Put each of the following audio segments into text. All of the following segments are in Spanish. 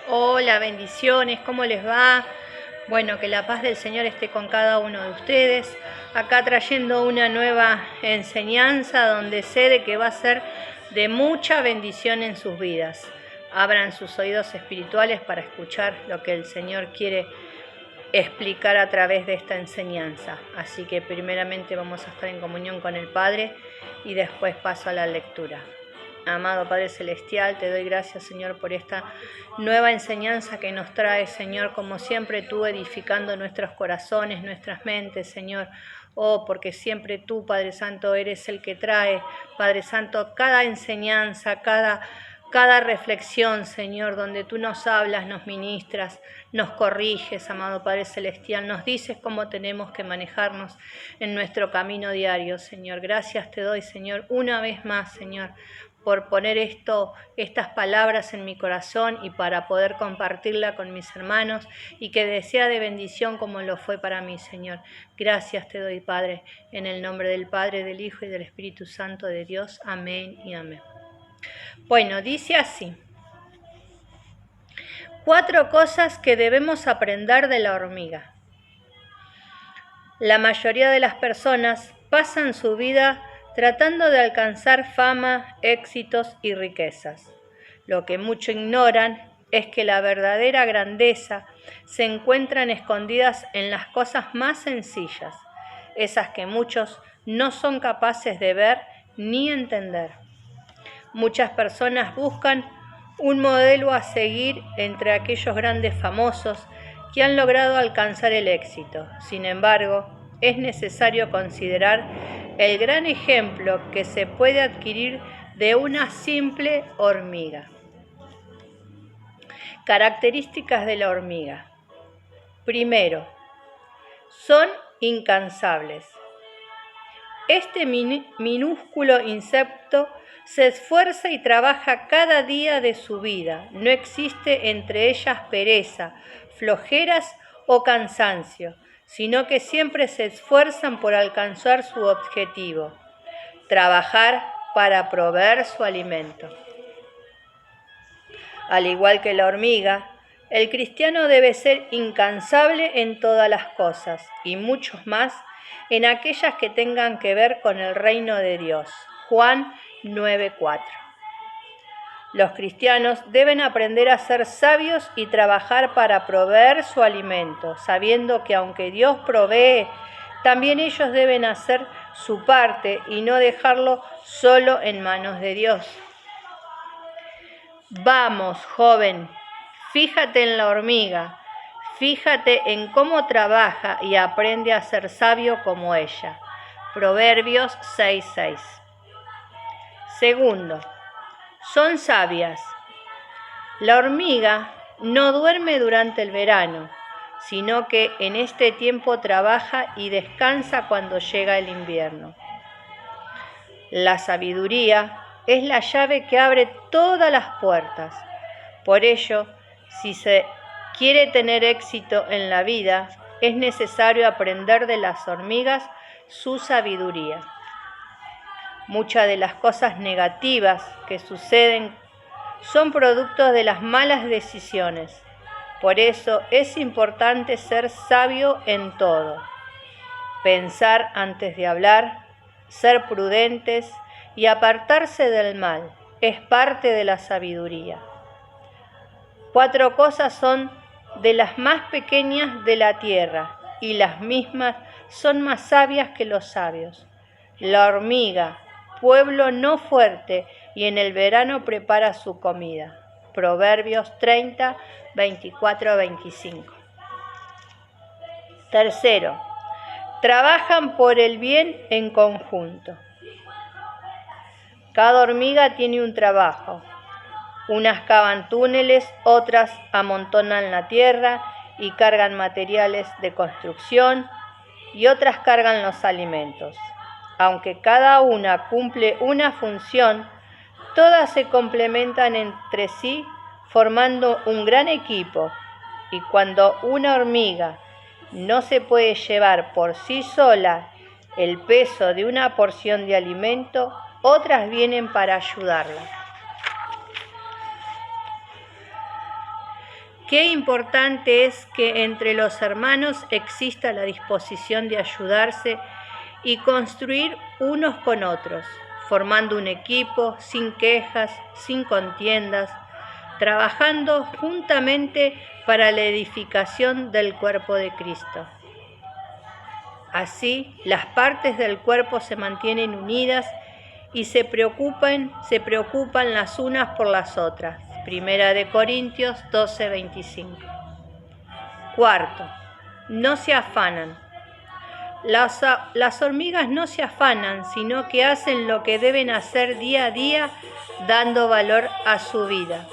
Hola, bendiciones, ¿cómo les va? Bueno, que la paz del Señor esté con cada uno de ustedes. Acá trayendo una nueva enseñanza donde sé de que va a ser de mucha bendición en sus vidas. Abran sus oídos espirituales para escuchar lo que el Señor quiere explicar a través de esta enseñanza. Así que primeramente vamos a estar en comunión con el Padre y después paso a la lectura. Amado Padre Celestial, te doy gracias, Señor, por esta nueva enseñanza que nos trae, Señor, como siempre tú edificando nuestros corazones, nuestras mentes, Señor. Oh, porque siempre tú, Padre Santo, eres el que trae, Padre Santo, cada enseñanza, cada reflexión, Señor, donde tú nos hablas, nos ministras, nos corriges, amado Padre Celestial, nos dices cómo tenemos que manejarnos en nuestro camino diario, Señor. Gracias te doy, Señor, una vez más, Señor, por poner estas palabras en mi corazón y para poder compartirla con mis hermanos y que sea de bendición como lo fue para mí, Señor. Gracias te doy, Padre, en el nombre del Padre, del Hijo y del Espíritu Santo de Dios. Amén y amén. Bueno, dice así: 4 cosas que debemos aprender de la hormiga. La mayoría de las personas pasan su vida tratando de alcanzar fama, éxitos y riquezas. Lo que muchos ignoran es que la verdadera grandeza se encuentran escondidas en las cosas más sencillas, esas que muchos no son capaces de ver ni entender. Muchas personas buscan un modelo a seguir entre aquellos grandes famosos que han logrado alcanzar el éxito. Sin embargo, es necesario considerar el gran ejemplo que se puede adquirir de una simple hormiga. Características de la hormiga. Primero, son incansables. Este minúsculo insecto se esfuerza y trabaja cada día de su vida. No existe entre ellas pereza, flojeras o cansancio, sino que siempre se esfuerzan por alcanzar su objetivo: trabajar para proveer su alimento. Al igual que la hormiga, el cristiano debe ser incansable en todas las cosas, y muchos más en aquellas que tengan que ver con el reino de Dios. Juan 9:4. Los cristianos deben aprender a ser sabios y trabajar para proveer su alimento, sabiendo que aunque Dios provee, también ellos deben hacer su parte y no dejarlo solo en manos de Dios. Vamos, joven, fíjate en la hormiga, fíjate en cómo trabaja y aprende a ser sabio como ella. Proverbios 6:6. Segundo, son sabias. La hormiga no duerme durante el verano, sino que en este tiempo trabaja y descansa cuando llega el invierno. La sabiduría es la llave que abre todas las puertas. Por ello, si se quiere tener éxito en la vida, es necesario aprender de las hormigas su sabiduría. Muchas de las cosas negativas que suceden son productos de las malas decisiones. Por eso es importante ser sabio en todo. Pensar antes de hablar, ser prudentes y apartarse del mal es parte de la sabiduría. 4 cosas son de las más pequeñas de la tierra y las mismas son más sabias que los sabios. La hormiga, pueblo no fuerte, y en el verano prepara su comida. Proverbios 30, 24-25. Tercero, trabajan por el bien en conjunto. Cada hormiga tiene un trabajo. Unas cavan túneles, otras amontonan la tierra y cargan materiales de construcción, y otras cargan los alimentos. Aunque cada una cumple una función, todas se complementan entre sí formando un gran equipo, y cuando una hormiga no se puede llevar por sí sola el peso de una porción de alimento, otras vienen para ayudarla. Qué importante es que entre los hermanos exista la disposición de ayudarse y construir unos con otros, formando un equipo sin quejas, sin contiendas, trabajando juntamente para la edificación del cuerpo de Cristo. Así, las partes del cuerpo se mantienen unidas y se preocupan las unas por las otras. Primera de Corintios 12:25. Cuarto, no se afanan. Las hormigas no se afanan, sino que hacen lo que deben hacer día a día, dando valor a su vida.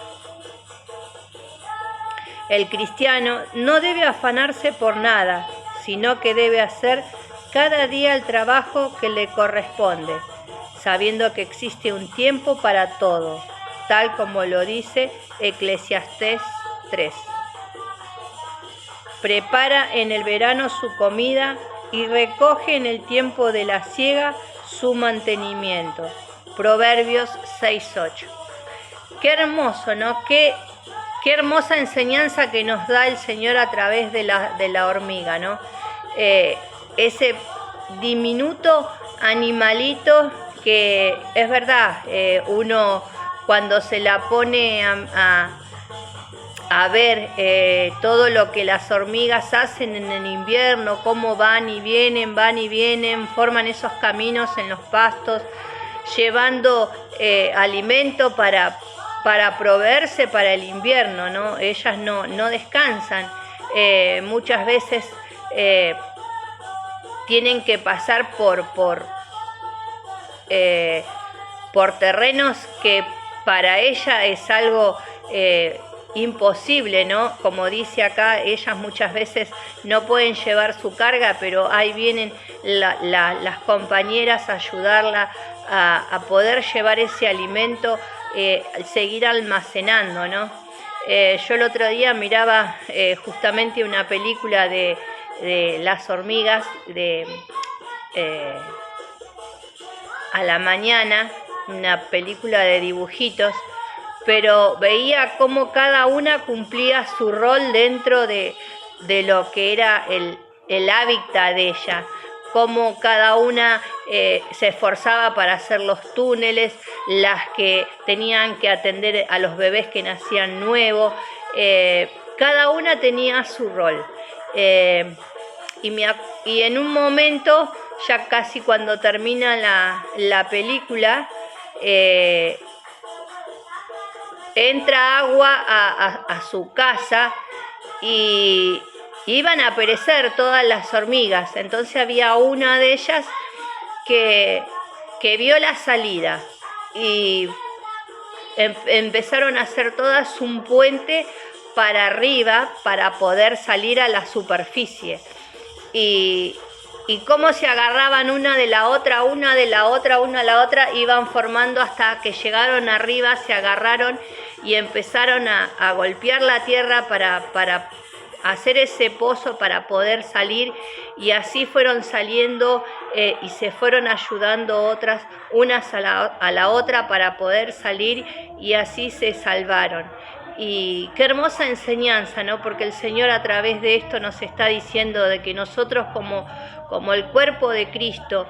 El cristiano no debe afanarse por nada, sino que debe hacer cada día el trabajo que le corresponde, sabiendo que existe un tiempo para todo, tal como lo dice Eclesiastés 3. Prepara en el verano su comida y recoge en el tiempo de la siega su mantenimiento. Proverbios 6:8. Qué hermoso, ¿no? Qué hermosa enseñanza que nos da el Señor a través de la hormiga, ¿no? Ese diminuto animalito que es verdad, uno cuando se la pone a ver todo lo que las hormigas hacen en el invierno, cómo van y vienen, forman esos caminos en los pastos, llevando alimento para proveerse para el invierno, ¿no? Ellas no descansan, muchas veces tienen que pasar por terrenos que para ella es algo imposible, ¿no? Como dice acá, ellas muchas veces no pueden llevar su carga, pero ahí vienen las compañeras a ayudarla a poder llevar ese alimento, seguir almacenando, ¿no? Yo el otro día miraba justamente una película de las hormigas a la mañana, una película de dibujitos, pero veía cómo cada una cumplía su rol dentro de lo que era el hábitat de ella, cómo cada una se esforzaba para hacer los túneles, las que tenían que atender a los bebés que nacían nuevos, cada una tenía su rol. Y en un momento, ya casi cuando termina la película, entra agua a su casa y iban a perecer todas las hormigas. Entonces había una de ellas que vio la salida y empezaron a hacer todas un puente para arriba para poder salir a la superficie. Y cómo se agarraban una de la otra, iban formando hasta que llegaron arriba, se agarraron y empezaron a golpear la tierra para hacer ese pozo para poder salir, y así fueron saliendo y se fueron ayudando otras, unas a la otra para poder salir, y así se salvaron. Y qué hermosa enseñanza, ¿no? Porque el Señor a través de esto nos está diciendo de que nosotros como el cuerpo de Cristo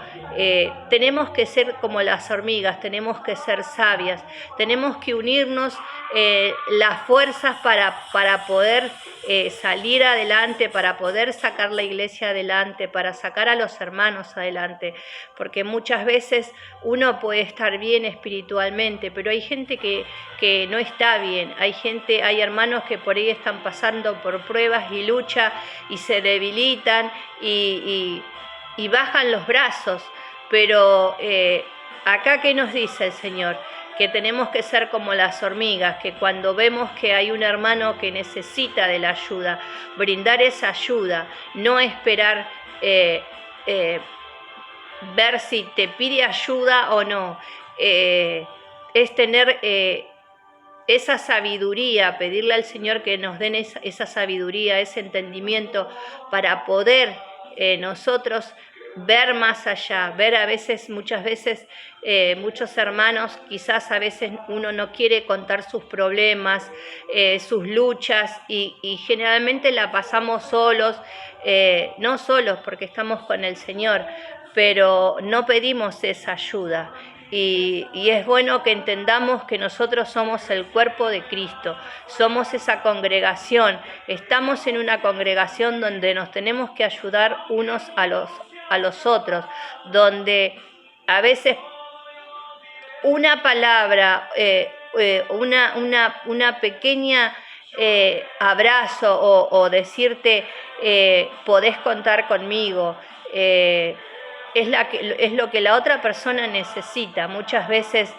tenemos que ser como las hormigas, tenemos que ser sabias, tenemos que unirnos las fuerzas para poder salir adelante, para poder sacar la iglesia adelante, para sacar a los hermanos adelante, porque muchas veces uno puede estar bien espiritualmente, pero hay gente que no está bien, hay hermanos que por ahí están pasando por pruebas y lucha y se debilitan y bajan los brazos, pero acá ¿qué nos dice el Señor? Que tenemos que ser como las hormigas, que cuando vemos que hay un hermano que necesita de la ayuda, brindar esa ayuda, no esperar ver si te pide ayuda o no, es tener esa sabiduría, pedirle al Señor que nos den esa sabiduría, ese entendimiento para poder nosotros ver más allá, ver a veces, muchas veces, muchos hermanos, quizás a veces uno no quiere contar sus problemas, sus luchas y generalmente la pasamos solos, no solos porque estamos con el Señor, pero no pedimos esa ayuda. Y es bueno que entendamos que nosotros somos el cuerpo de Cristo, somos esa congregación, estamos en una congregación donde nos tenemos que ayudar unos a los otros, donde a veces una palabra, una pequeña abrazo o decirte podés contar conmigo, es lo que la otra persona necesita. Muchas veces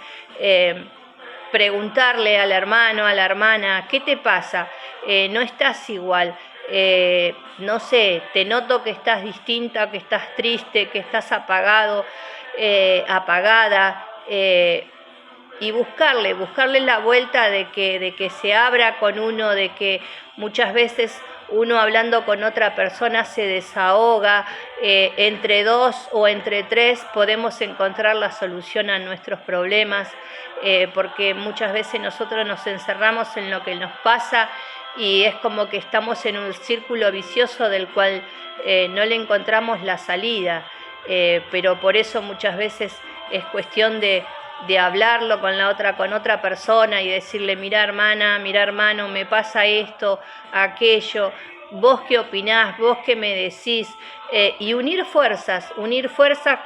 preguntarle al hermano, a la hermana, ¿qué te pasa? No estás igual. No sé, te noto que estás distinta, que estás triste, que estás apagado, apagada, y buscarle la vuelta de que se abra con uno, de que muchas veces uno hablando con otra persona se desahoga, entre dos o entre tres podemos encontrar la solución a nuestros problemas, porque muchas veces nosotros nos encerramos en lo que nos pasa y es como que estamos en un círculo vicioso del cual no le encontramos la salida, pero por eso muchas veces es cuestión de hablarlo con otra persona y decirle, mira hermana, mira hermano, me pasa esto, aquello, vos qué opinás, vos qué me decís, y unir fuerzas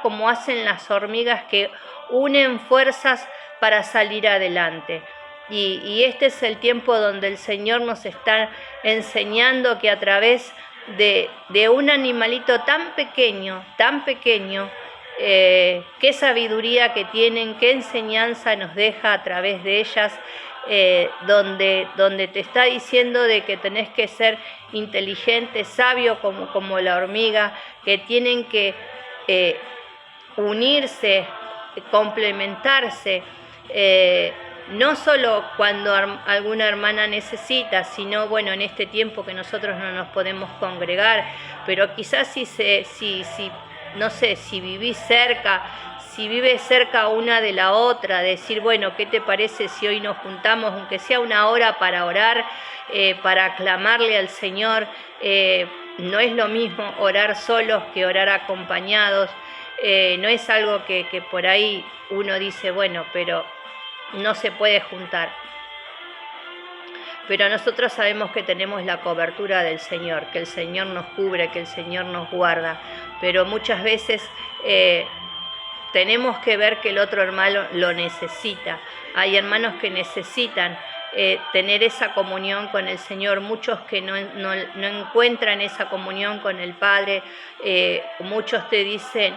como hacen las hormigas que unen fuerzas para salir adelante. Y este es el tiempo donde el Señor nos está enseñando que a través de un animalito tan pequeño, qué sabiduría que tienen, qué enseñanza nos deja a través de ellas, donde te está diciendo de que tenés que ser inteligente, sabio como la hormiga, que tienen que unirse, complementarse, no solo cuando alguna hermana necesita, sino bueno, en este tiempo que nosotros no nos podemos congregar, pero quizás no sé, si vivís cerca, si vives cerca una de la otra, decir, bueno, ¿qué te parece si hoy nos juntamos, aunque sea una hora para orar, para clamarle al Señor? No es lo mismo orar solos que orar acompañados, no es algo que por ahí uno dice, bueno, pero no se puede juntar. Pero nosotros sabemos que tenemos la cobertura del Señor, que el Señor nos cubre, que el Señor nos guarda, pero muchas veces tenemos que ver que el otro hermano lo necesita. Hay hermanos que necesitan tener esa comunión con el Señor, muchos que no encuentran esa comunión con el Padre, muchos te dicen,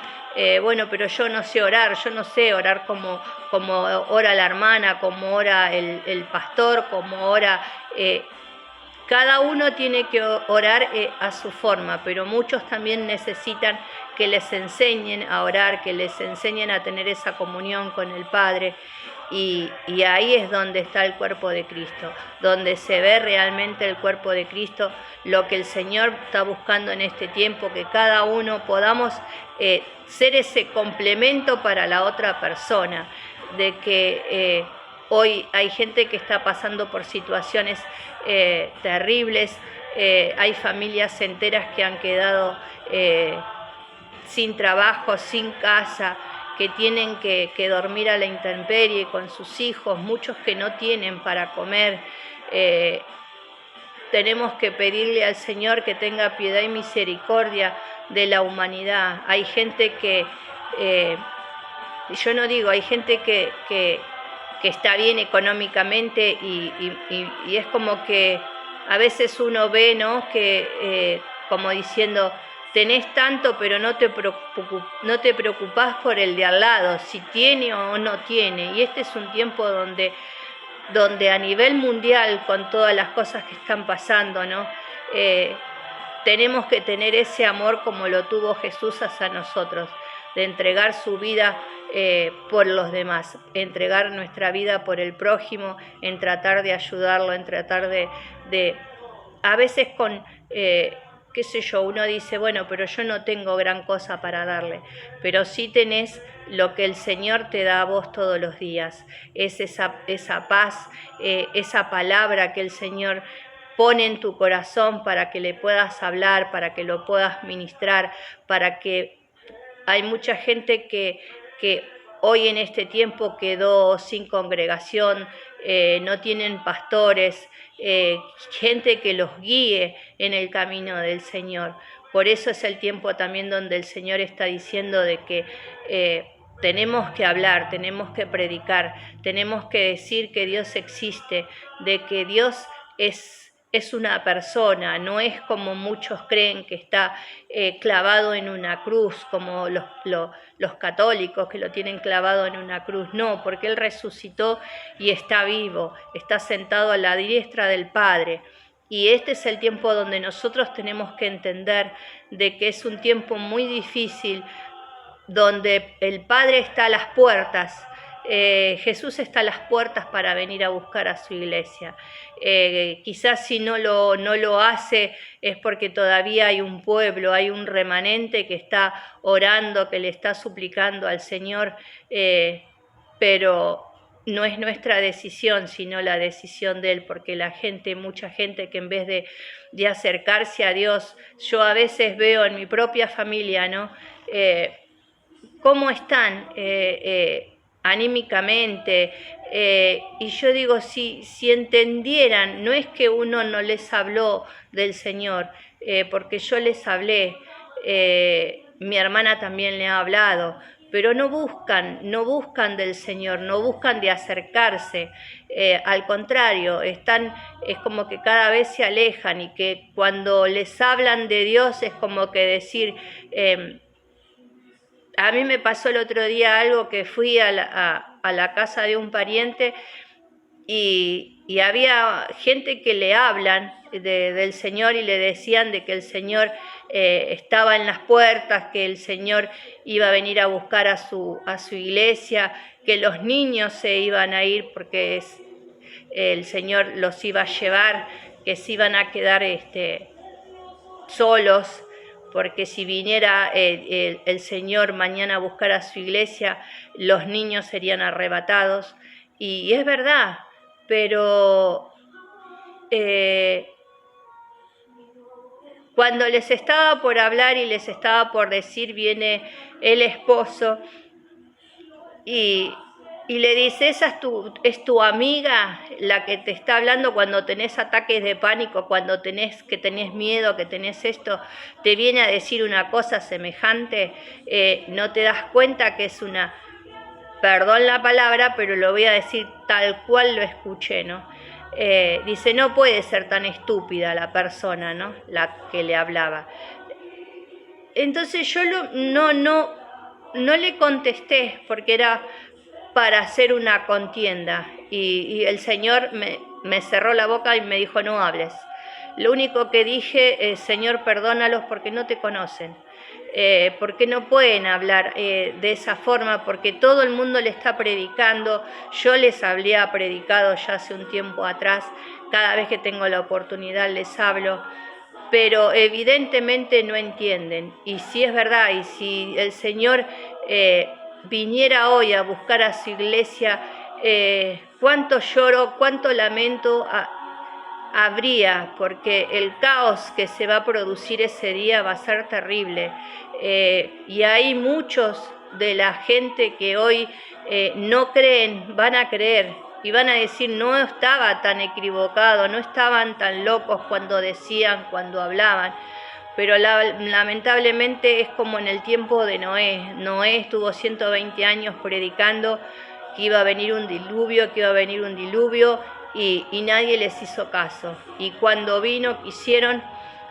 bueno, pero yo no sé orar como ora la hermana, como ora el pastor, como ora... cada uno tiene que orar a su forma, pero muchos también necesitan que les enseñen a orar, que les enseñen a tener esa comunión con el Padre. Y ahí es donde está el cuerpo de Cristo, donde se ve realmente el cuerpo de Cristo, lo que el Señor está buscando en este tiempo, que cada uno podamos ser ese complemento para la otra persona, de que hoy hay gente que está pasando por situaciones terribles, hay familias enteras que han quedado sin trabajo, sin casa, que tienen que dormir a la intemperie con sus hijos, muchos que no tienen para comer. Tenemos que pedirle al Señor que tenga piedad y misericordia de la humanidad. Hay gente que, yo no digo, hay gente que está bien económicamente y es como que a veces uno ve, ¿no?, que como diciendo, tenés tanto, pero no te preocupás por el de al lado, si tiene o no tiene. Y este es un tiempo donde a nivel mundial, con todas las cosas que están pasando, ¿no?, tenemos que tener ese amor como lo tuvo Jesús hacia nosotros, de entregar su vida por los demás, entregar nuestra vida por el prójimo, en tratar de ayudarlo, en tratar de a veces qué sé yo, uno dice, bueno, pero yo no tengo gran cosa para darle, pero sí tenés lo que el Señor te da a vos todos los días, es esa paz, esa palabra que el Señor pone en tu corazón para que le puedas hablar, para que lo puedas ministrar, para que hay mucha gente que hoy en este tiempo quedó sin congregación, no tienen pastores, gente que los guíe en el camino del Señor. Por eso es el tiempo también donde el Señor está diciendo de que tenemos que hablar, tenemos que predicar, tenemos que decir que Dios existe, de que Dios es una persona, no es como muchos creen que está clavado en una cruz, como los católicos que lo tienen clavado en una cruz. No, porque Él resucitó y está vivo, está sentado a la diestra del Padre. Y este es el tiempo donde nosotros tenemos que entender de que es un tiempo muy difícil, donde el Padre está a las puertas. Jesús está a las puertas para venir a buscar a su iglesia. Quizás si no lo hace es porque todavía hay un pueblo, hay un remanente que está orando, que le está suplicando al Señor, pero no es nuestra decisión, sino la decisión de Él, porque mucha gente que en vez de acercarse a Dios, yo a veces veo en mi propia familia, ¿no? Cómo están anímicamente, y yo digo, si entendieran, no es que uno no les habló del Señor, porque yo les hablé, mi hermana también le ha hablado, pero no buscan del Señor, no buscan de acercarse, al contrario, es como que cada vez se alejan, y que cuando les hablan de Dios es como que decir, a mí me pasó el otro día algo, que fui a la casa de un pariente y había gente que le hablan del Señor y le decían de que el Señor estaba en las puertas, que el Señor iba a venir a buscar a su iglesia, que los niños se iban a ir porque el Señor los iba a llevar, que se iban a quedar solos, porque si viniera el Señor mañana a buscar a su iglesia, los niños serían arrebatados. Y es verdad, pero cuando les estaba por hablar y les estaba por decir, viene el esposo y le dice, esa es tu amiga la que te está hablando cuando tenés ataques de pánico, cuando tenés miedo, que tenés esto, te viene a decir una cosa semejante, no te das cuenta que es perdón la palabra, pero lo voy a decir tal cual lo escuché, ¿no? Dice, no puede ser tan estúpida la persona, ¿no? La que le hablaba. Entonces yo no le contesté, porque era para hacer una contienda, y el Señor me cerró la boca y me dijo, no hables. Lo único que dije es, Señor, perdónalos porque no te conocen, porque no pueden hablar de esa forma, porque todo el mundo le está predicando. Yo les había predicado ya hace un tiempo atrás, cada vez que tengo la oportunidad les hablo, pero evidentemente no entienden. Y si es verdad, y si el Señor viniera hoy a buscar a su iglesia, cuánto lloro, cuánto lamento habría, porque el caos que se va a producir ese día va a ser terrible. Y hay muchos de la gente que hoy no creen, van a creer y van a decir, no estaba tan equivocado, no estaban tan locos cuando decían, cuando hablaban. Pero lamentablemente es como en el tiempo de Noé. Noé estuvo 120 años predicando que iba a venir un diluvio, y nadie les hizo caso. Y cuando vino quisieron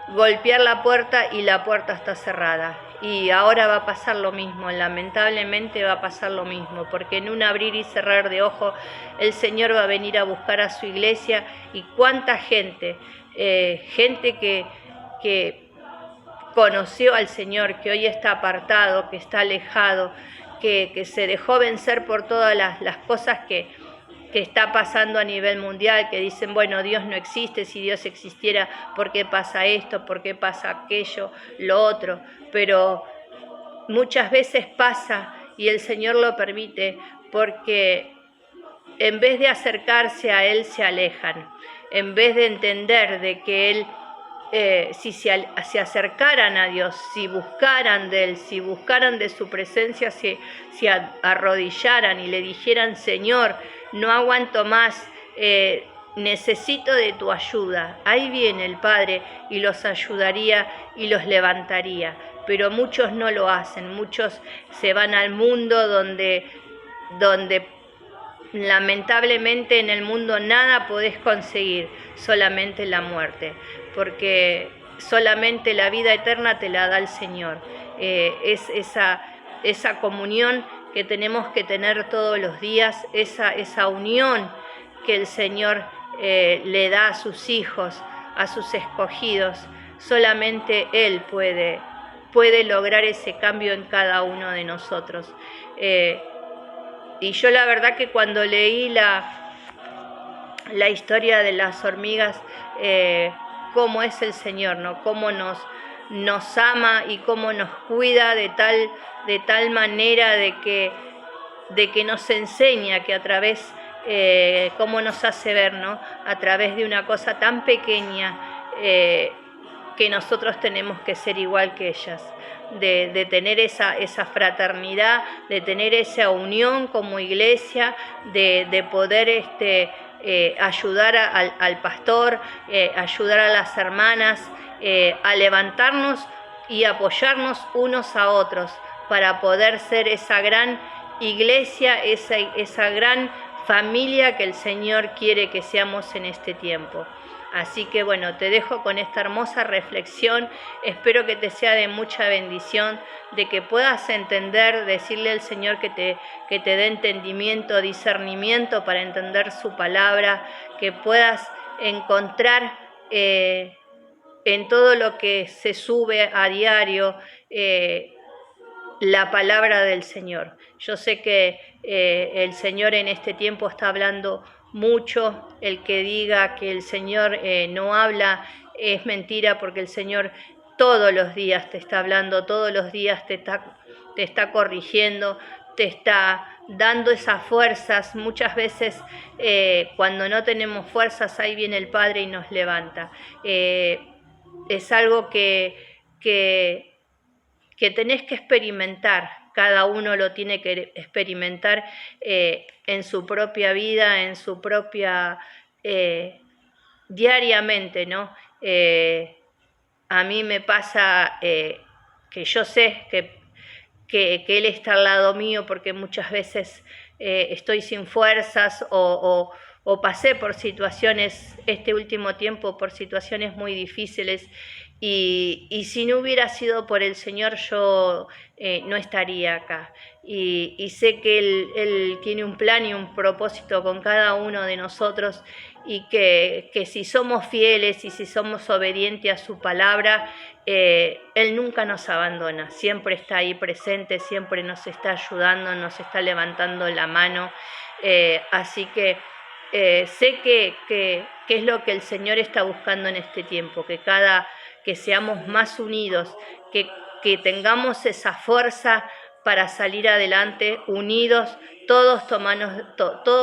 golpear la puerta y la puerta está cerrada. Y ahora va a pasar lo mismo, lamentablemente va a pasar lo mismo, porque en un abrir y cerrar de ojos el Señor va a venir a buscar a su iglesia. Y cuánta gente, gente que conoció al Señor, que hoy está apartado, que está alejado, que se dejó vencer por todas las cosas que está pasando a nivel mundial, que dicen, bueno, Dios no existe, si Dios existiera, ¿por qué pasa esto? ¿Por qué pasa aquello? Lo otro. Pero muchas veces pasa y el Señor lo permite porque en vez de acercarse a Él se alejan, en vez de entender de que Él, si se acercaran a Dios, si buscaran de Él, si buscaran de su presencia, se arrodillaran y le dijeran, Señor, no aguanto más, necesito de tu ayuda. Ahí viene el Padre y los ayudaría y los levantaría. Pero muchos no lo hacen, muchos se van al mundo donde lamentablemente en el mundo nada podés conseguir, solamente la muerte, porque solamente la vida eterna te la da el Señor. Es esa comunión que tenemos que tener todos los días, esa unión que el Señor le da a sus hijos, a sus escogidos. Solamente Él puede lograr ese cambio en cada uno de nosotros. Y yo la verdad que cuando leí la historia de las hormigas, cómo es el Señor, ¿no? Cómo nos ama y cómo nos cuida de tal manera de que nos enseña que a través, cómo nos hace ver, ¿no? A través de una cosa tan pequeña, que nosotros tenemos que ser igual que ellas, de tener esa fraternidad, de tener esa unión como iglesia, de poder ayudar al pastor, ayudar a las hermanas, a levantarnos y apoyarnos unos a otros para poder ser esa gran iglesia, esa gran familia que el Señor quiere que seamos en este tiempo. Así que bueno, te dejo con esta hermosa reflexión, espero que te sea de mucha bendición, de que puedas entender, decirle al Señor que te dé entendimiento, discernimiento para entender su palabra, que puedas encontrar en todo lo que se sube a diario la palabra del Señor. Yo sé que el Señor en este tiempo está hablando mucho. El que diga que el Señor no habla es mentira, porque el Señor todos los días te está hablando, todos los días te está corrigiendo, te está dando esas fuerzas. Muchas veces cuando no tenemos fuerzas, ahí viene el Padre y nos levanta. Es algo que tenés que experimentar, cada uno lo tiene que experimentar en su propia vida, en su propia, diariamente, ¿no? A mí me pasa que yo sé que Él está al lado mío, porque muchas veces estoy sin fuerzas o pasé por situaciones, este último tiempo, por situaciones muy difíciles, y si no hubiera sido por el Señor, yo no estaría acá. Y sé que Él tiene un plan y un propósito con cada uno de nosotros, y que si somos fieles y si somos obedientes a su palabra, Él nunca nos abandona, siempre está ahí presente, siempre nos está ayudando, nos está levantando la mano. Así que sé que es lo que el Señor está buscando en este tiempo, que seamos más unidos, que tengamos esa fuerza para salir adelante, unidos, todos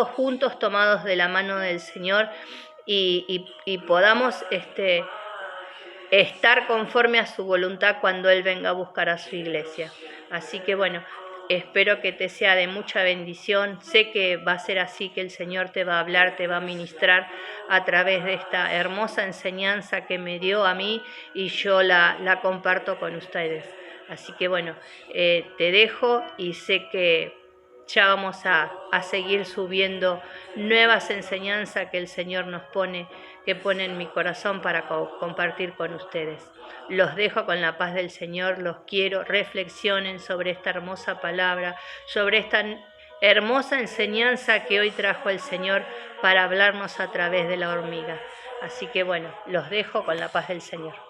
juntos tomados de la mano del Señor, y podamos estar conforme a su voluntad cuando Él venga a buscar a su iglesia. Así que bueno, espero que te sea de mucha bendición. Sé que va a ser así, que el Señor te va a hablar, te va a ministrar a través de esta hermosa enseñanza que me dio a mí, y yo la comparto con ustedes. Así que bueno, te dejo, y sé que ya vamos a seguir subiendo nuevas enseñanzas que el Señor que pone en mi corazón para compartir con ustedes. Los dejo con la paz del Señor, los quiero, reflexionen sobre esta hermosa palabra, sobre esta hermosa enseñanza que hoy trajo el Señor para hablarnos a través de la hormiga. Así que bueno, los dejo con la paz del Señor.